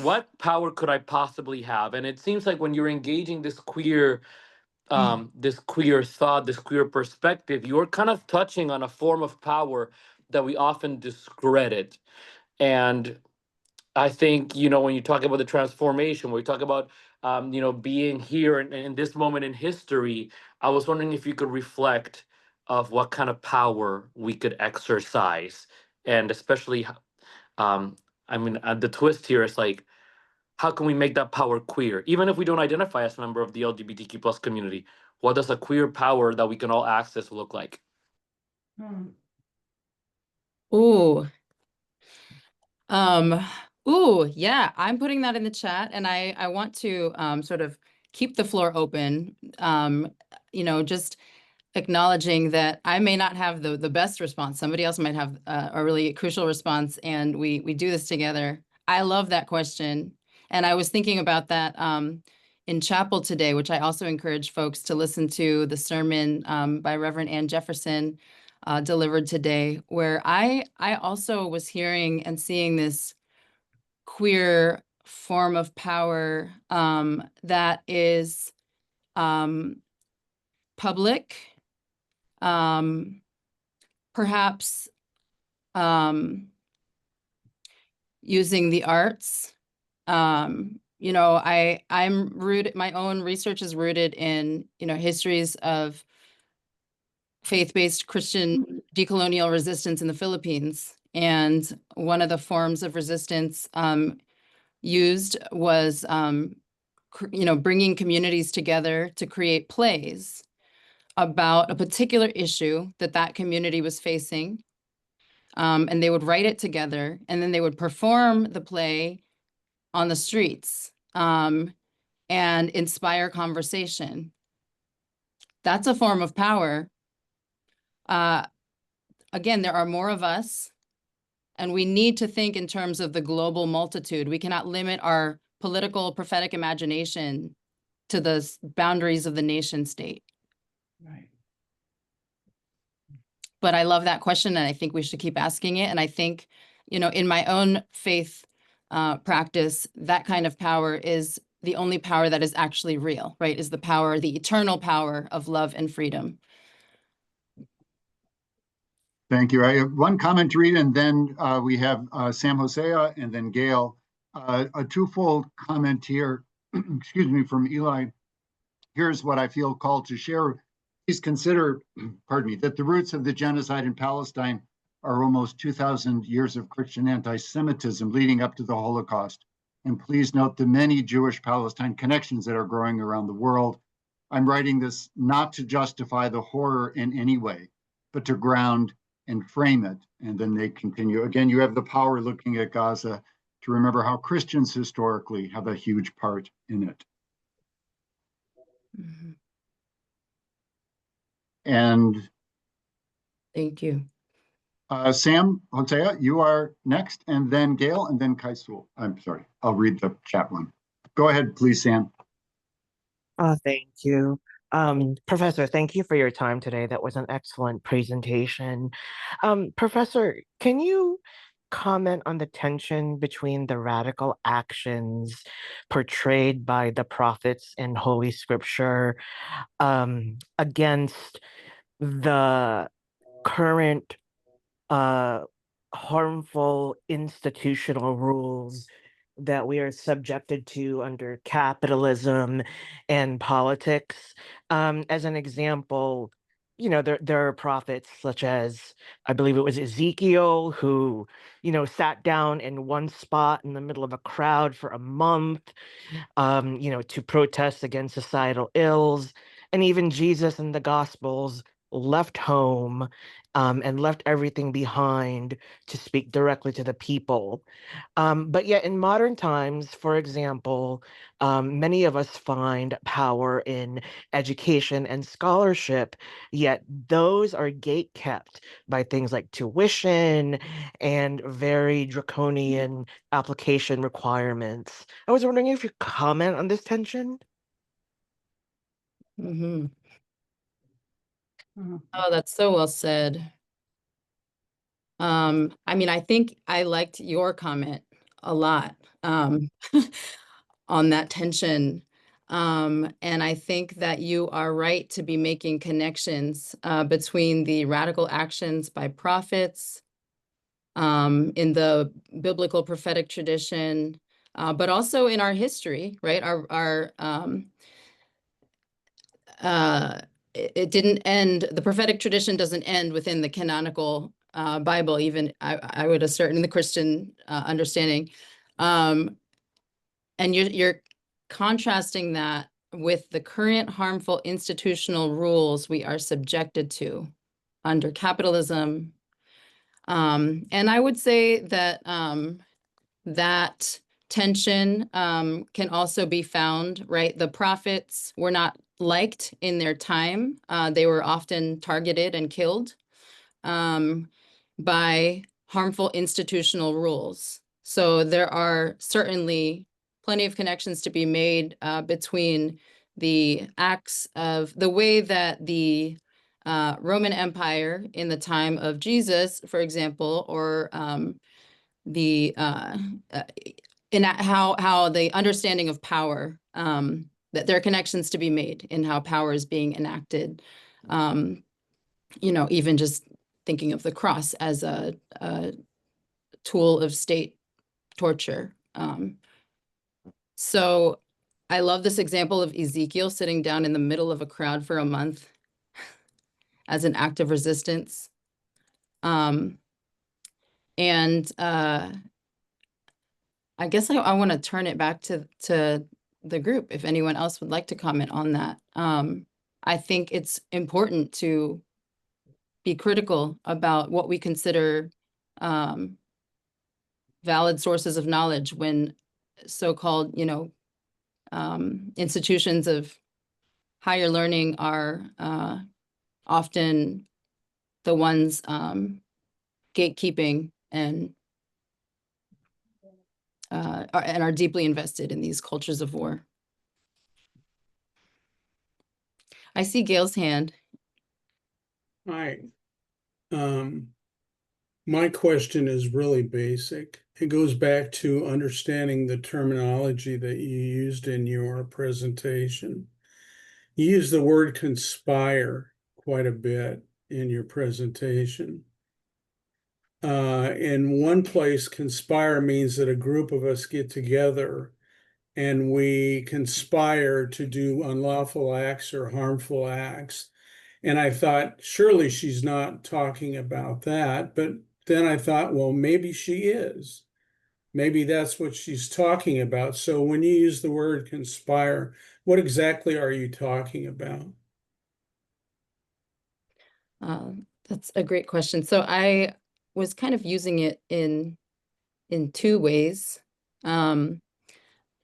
What power could I possibly have? And it seems like when you're engaging this queer thought, this queer perspective, you're kind of touching on a form of power that we often discredit. And I think, when you talk about the transformation, when you talk about, being here in this moment in history, I was wondering if you could reflect of what kind of power we could exercise. And especially, the twist here is like, how can we make that power queer? Even if we don't identify as a member of the LGBTQ plus community, what does a queer power that we can all access look like? Ooh. Yeah, I'm putting that in the chat, and I want to sort of keep the floor open, just acknowledging that I may not have the best response. Somebody else might have a really crucial response, and we do this together. I love that question. And I was thinking about that in chapel today, which I also encourage folks to listen to the sermon by Reverend Ann Jefferson delivered today, where I also was hearing and seeing this queer form of power that is public, perhaps using the arts. I'm rooted, my own research is rooted in, histories of faith-based Christian decolonial resistance in the Philippines. And one of the forms of resistance used was, bringing communities together to create plays about a particular issue that community was facing. And they would write it together, and then they would perform the play on the streets and inspire conversation. That's a form of power. Again, there are more of us, and we need to think in terms of the global multitude. We cannot limit our political prophetic imagination to the boundaries of the nation state. Right. But I love that question, and I think we should keep asking it. And I think, in my own faith practice, that kind of power is the only power that is actually real, right? Is the power, the eternal power of love and freedom. Thank you. I have one comment to read, and then we have Sam Hosea and then Gail. A twofold comment here, excuse me, from Eli. Here's what I feel called to share. Please consider, pardon me, that the roots of the genocide in Palestine are almost 2,000 years of Christian anti-Semitism leading up to the Holocaust. And please note the many Jewish-Palestine connections that are growing around the world. I'm writing this not to justify the horror in any way, but to ground and frame it. And then they continue. Again, you have the power looking at Gaza to remember how Christians historically have a huge part in it. Mm-hmm. And thank you. Sam Hosea, you are next, and then Gail, and then Kaisul. I'm sorry, I'll read the chat one. Go ahead, please, Sam. Thank you. Professor, thank you for your time today. That was an excellent presentation. Professor, can you comment on the tension between the radical actions portrayed by the prophets in Holy Scripture against the current harmful institutional rules that we are subjected to under capitalism and politics. As an example, there are prophets such as, I believe it was Ezekiel, who, sat down in one spot in the middle of a crowd for a month, to protest against societal ills. And even Jesus in the Gospels left home and left everything behind to speak directly to the people. But yet, in modern times, for example, many of us find power in education and scholarship, yet those are gate kept by things like tuition and very draconian application requirements. I was wondering if you comment on this tension. Mhm. Oh, that's so well said. I mean, I think I liked your comment a lot on that tension. And I think that you are right to be making connections between the radical actions by prophets in the biblical prophetic tradition, but also in our history, right? It didn't end, the prophetic tradition doesn't end within the canonical Bible, even I would assert in the Christian understanding. And you're contrasting that with the current harmful institutional rules we are subjected to under capitalism. And I would say that that tension can also be found, right? The prophets were not liked in their time. They were often targeted and killed by harmful institutional rules. So there are certainly plenty of connections to be made between the acts of the way that the Roman Empire in the time of Jesus, for example, or the in how the understanding of power, that there are connections to be made in how power is being enacted. Even just thinking of the cross as a tool of state torture. So I love this example of Ezekiel sitting down in the middle of a crowd for a month as an act of resistance. And I guess I want to turn it back to the group if anyone else would like to comment on that. I think it's important to be critical about what we consider valid sources of knowledge when so-called, institutions of higher learning are often the ones gatekeeping and are deeply invested in these cultures of war. I see Gail's hand. Hi. My question is really basic. It goes back to understanding the terminology that you used in your presentation. You used the word conspire quite a bit in your presentation. In one place, conspire means that a group of us get together and we conspire to do unlawful acts or harmful acts. And I thought, surely she's not talking about that. But then I thought, well, maybe she is. Maybe that's what she's talking about. So when you use the word conspire, what exactly are you talking about? That's a great question. So I was kind of using it in two ways. Now,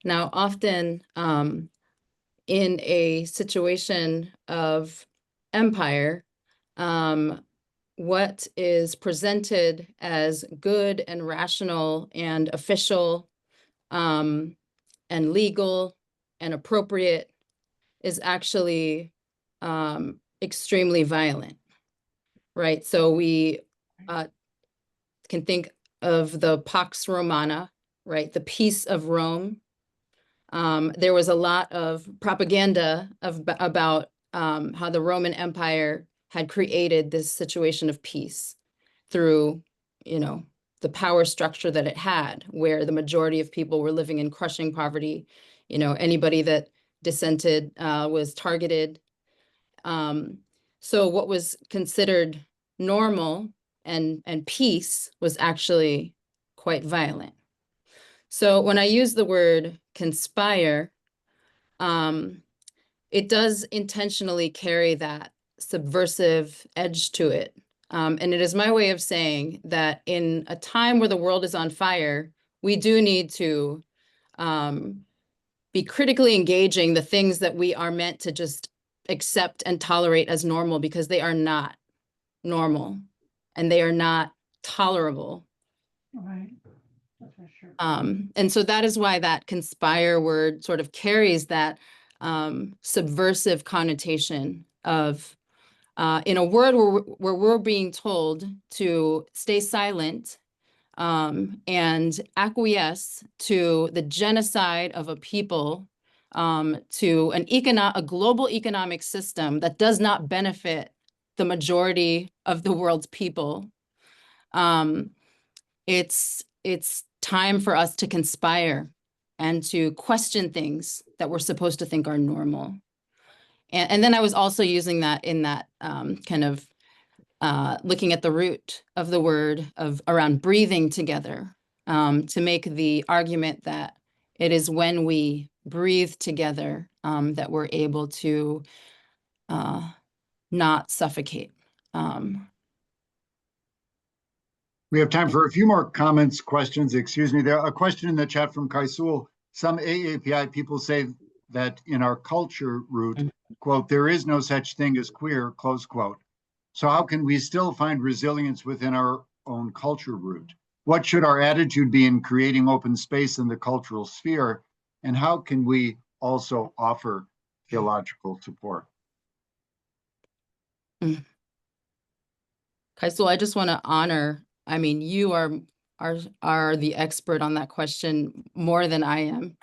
often in a situation of empire, what is presented as good and rational and official and legal and appropriate is actually extremely violent, right? So we can think of the Pax Romana, right? The peace of Rome. There was a lot of propaganda about how the Roman Empire had created this situation of peace through, you know, the power structure that it had, where the majority of people were living in crushing poverty. You know, anybody that dissented was targeted. So what was considered normal and peace was actually quite violent. So when I use the word conspire, it does intentionally carry that subversive edge to it. And it is my way of saying that in a time where the world is on fire, we do need to be critically engaging the things that we are meant to just accept and tolerate as normal, because they are not normal and they are not tolerable. Right. That's for sure. And so that is why that conspire word sort of carries that subversive connotation of, in a world where we're being told to stay silent and acquiesce to the genocide of a people, to a global economic system that does not benefit the majority of the world's people. It's time for us to conspire and to question things that we're supposed to think are normal. And then I was also using that in that kind of looking at the root of the word of around breathing together, to make the argument that it is when we breathe together that we're able to not suffocate. We have time for a few more comments, questions. Excuse me. There a question in the chat from Kaisul. Some AAPI people say that in our culture root, quote, there is no such thing as queer, close quote. So how can we still find resilience within our own culture root? What should our attitude be in creating open space in the cultural sphere? And how can we also offer theological support? Kaisul, I just want to honor, I mean, you are the expert on that question more than I am.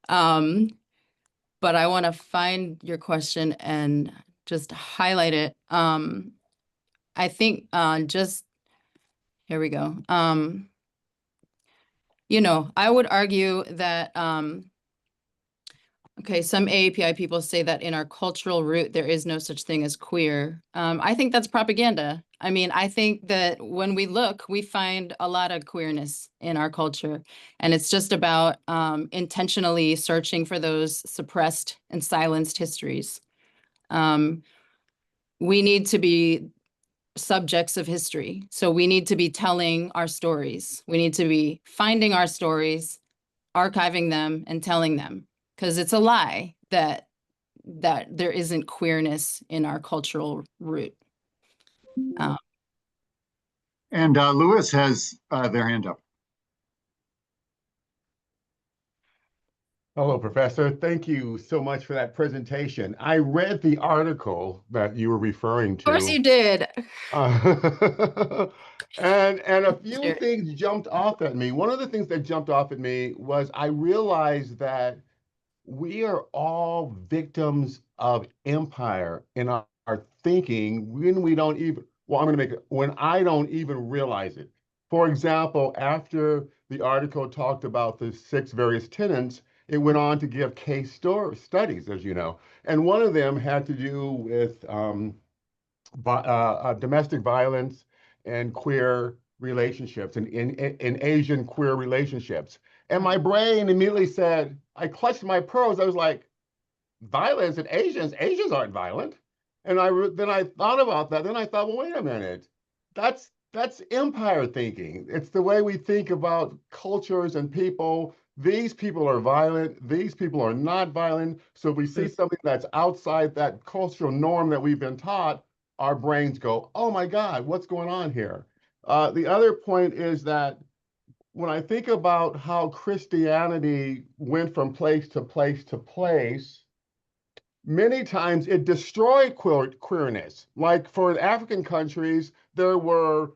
But I want to find your question and just highlight it. I think just, here we go. You know, I would argue that, okay, some AAPI people say that in our cultural root, there is no such thing as queer. I think that's propaganda. I mean, I think that when we look, we find a lot of queerness in our culture. And it's just about intentionally searching for those suppressed and silenced histories. We need to be subjects of history. So we need to be telling our stories. We need to be finding our stories, archiving them, and telling them. Because it's a lie that there isn't queerness in our cultural root. And Lewis has their hand up. Hello, Professor. Thank you so much for that presentation. I read the article that you were referring to. Of course you did. And a few things jumped off at me. One of the things that jumped off at me was I realized that we are all victims of empire in our thinking when we don't even, well, I'm going to make it, when I don't even realize it. For example, after the article talked about the 6 various tenets, it went on to give case studies, as you know. And one of them had to do with domestic violence and queer relationships, and in Asian queer relationships. And my brain immediately said, I clutched my pearls. I was like, violence and Asians aren't violent. And then I thought about that. Then I thought, well, wait a minute. That's empire thinking. It's the way we think about cultures and people. These people are violent. These people are not violent. So if we see something that's outside that cultural norm that we've been taught, our brains go, oh my God, what's going on here? The other point is that when I think about how Christianity went from place to place to place, many times it destroyed queerness. Like for African countries, there were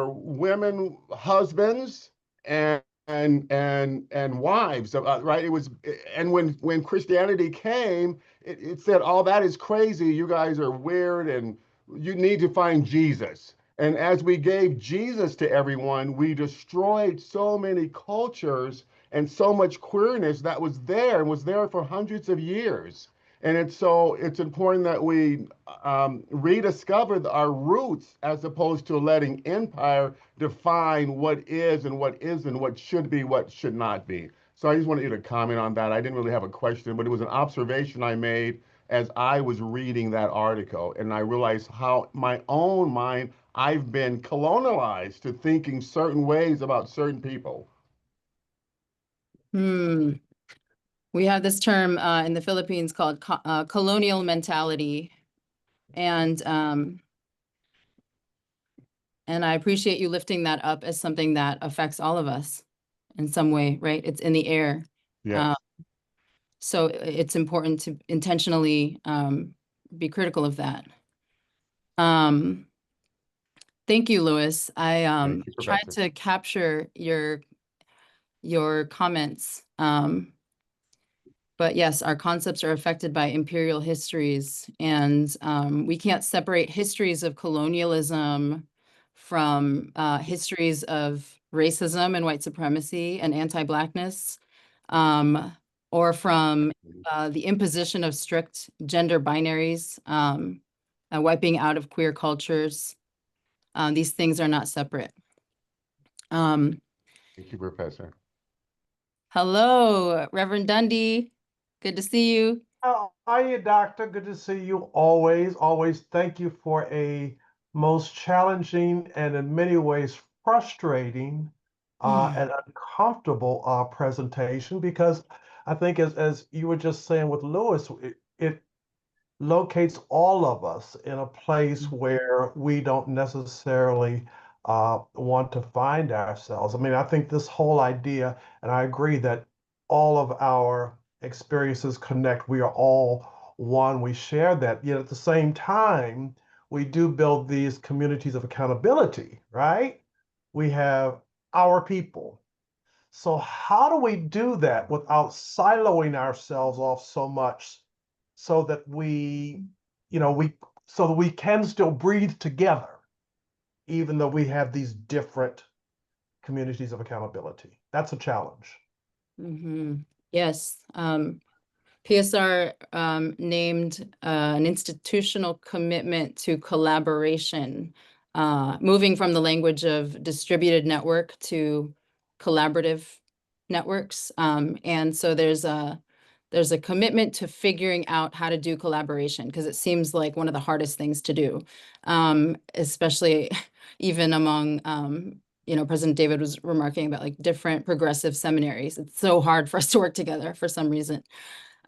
women husbands and wives, right? It was, and when Christianity came, it said, "Oh, that is crazy. You guys are weird and you need to find Jesus." And as we gave Jesus to everyone, we destroyed so many cultures and so much queerness that was there and was there for hundreds of years. And it's important that we rediscover our roots as opposed to letting empire define what is and what isn't, what should be, what should not be. So I just wanted you to comment on that. I didn't really have a question, but it was an observation I made as I was reading that article. And I realized how my own mind, I've been colonialized to thinking certain ways about certain people. We have this term in the Philippines called colonial mentality. And I appreciate you lifting that up as something that affects all of us in some way, right? It's in the air. Yes. So it's important to intentionally be critical of that. Thank you, Louis. I Thank you, tried Professor. to capture your comments. But yes, our concepts are affected by imperial histories, and we can't separate histories of colonialism from histories of racism and white supremacy and anti-Blackness, or from the imposition of strict gender binaries, wiping out of queer cultures. These things are not separate. Thank you, Professor. Hello, Reverend Dundee. Good to see you. How are you, Doctor? Good to see you always. Always thank you for a most challenging and in many ways frustrating and uncomfortable presentation, because I think as you were just saying with Louis, it locates all of us in a place where we don't necessarily want to find ourselves. I mean, I think this whole idea, and I agree that all of our experiences connect. We are all one. We share that. Yet at the same time, we do build these communities of accountability, right? We have our people. So how do we do that without siloing ourselves off so much so that we can still breathe together, even though we have these different communities of accountability? That's a challenge. Yes. PSR named an institutional commitment to collaboration, moving from the language of distributed network to collaborative networks. And so there's a commitment to figuring out how to do collaboration, because it seems like one of the hardest things to do, especially even among President David was remarking about like different progressive seminaries. It's so hard for us to work together for some reason.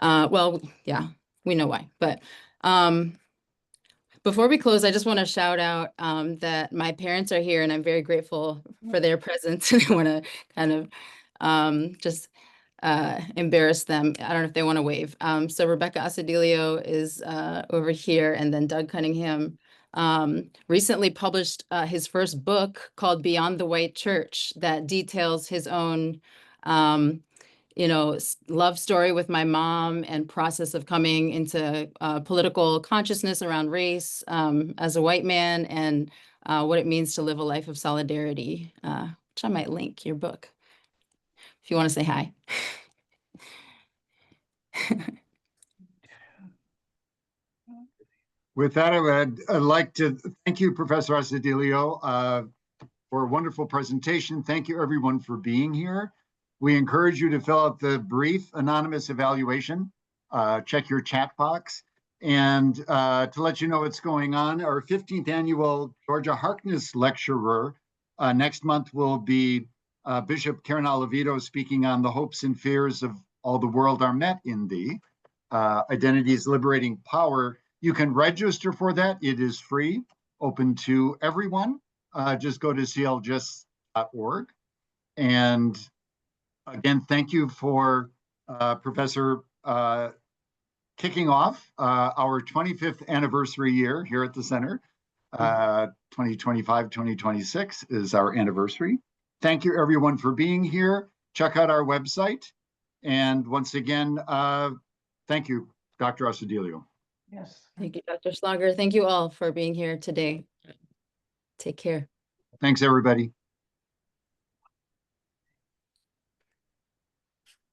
Well, yeah, we know why. But before we close, I just want to shout out that my parents are here, and I'm very grateful for their presence. I want to kind of just embarrass them. I don't know if they want to wave. So Rebecca Asedillo is over here, and then Doug Cunningham recently published his first book called Beyond the White Church, that details his own love story with my mom and process of coming into political consciousness around race as a white man, and what it means to live a life of solidarity, which I might link your book if you want to say hi. With that, I'd like to thank you, Professor Asedillo, for a wonderful presentation. Thank you, everyone, for being here. We encourage you to fill out the brief anonymous evaluation, check your chat box, and to let you know what's going on, our 15th annual Georgia Harkness Lecturer next month will be Bishop Karen Oliveto speaking on the hopes and fears of all the world are met in thee, Identity's Liberating Power. You can register for that. It is free, open to everyone. Just go to clgs.org. And again, thank you for Professor kicking off our 25th anniversary year here at the center. 2025, 2026 is our anniversary. Thank you, everyone, for being here. Check out our website. And once again, thank you. Dr. Asedillo. Yes. Thank you, Dr. Schlager. Thank you all for being here today. Take care. Thanks, everybody.